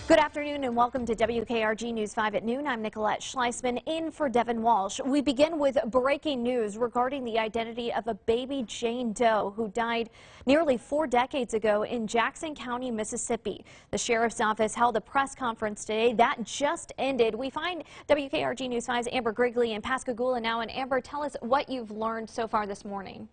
Good afternoon and welcome to WKRG News 5 at noon. I'm Nicolette Schleisman in for Devin Walsh. We begin with breaking news regarding the identity of a baby Jane Doe who died nearly 4 decades ago in Jackson County, Mississippi. The sheriff's office held a press conference today that just ended. We find WKRG News 5's Amber Grigley in Pascagoula now. And Amber, tell us what you've learned so far this morning.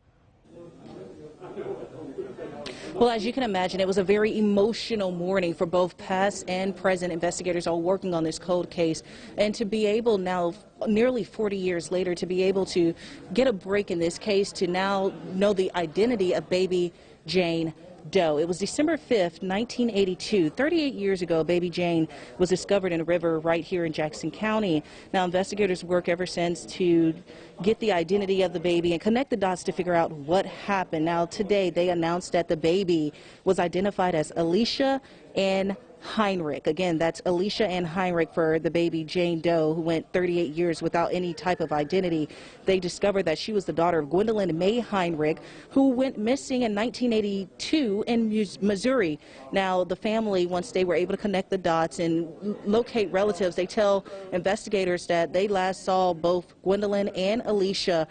Well, as you can imagine, it was a very emotional morning for both past and present investigators all working on this cold case. And to be able now, nearly 40 years later, to be able to get a break in this case, to now know the identity of baby Jane Doe. It was December 5th, 1982. 38 years ago, baby Jane was discovered in a river right here in Jackson County. Now, investigators work ever since to get the identity of the baby and connect the dots to figure out what happened. Now, today they announced that the baby was identified as Alicia Ann Heinrich. Again, that's Alicia Ann Heinrich for the baby Jane Doe, who went 38 years without any type of identity. They discovered that she was the daughter of Gwendolyn May Heinrich, who went missing in 1982 in Missouri. Now, the family, once they were able to connect the dots and locate relatives, they tell investigators that they last saw both Gwendolyn and Alicia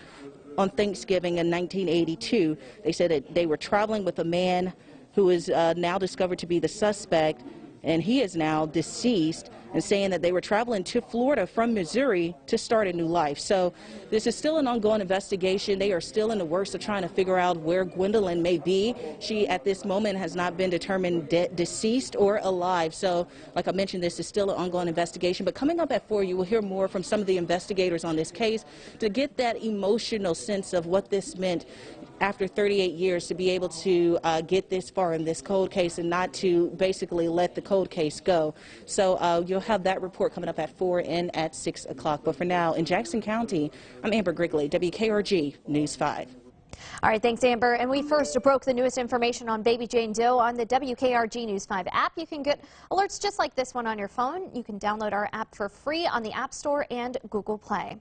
on Thanksgiving in 1982. They said that they were traveling with a man who is now discovered to be the suspect, and he is now deceased, and saying that they were traveling to Florida from Missouri to start a new life. So this is still an ongoing investigation. They are still in the works of trying to figure out where Gwendolyn may be. She, at this moment, has not been determined deceased or alive. So, like I mentioned, this is still an ongoing investigation. But coming up at 4, you will hear more from some of the investigators on this case to get that emotional sense of what this meant after 38 years, to be able to get this far in this cold case and not to basically let the cold case go. So you'll have that report coming up at 4 and at 6 o'clock. But for now, in Jackson County, I'm Amber Grigley, WKRG News 5. All right, thanks, Amber. And we first broke the newest information on baby Jane Doe on the WKRG News 5 app. You can get alerts just like this one on your phone. You can download our app for free on the App Store and Google Play.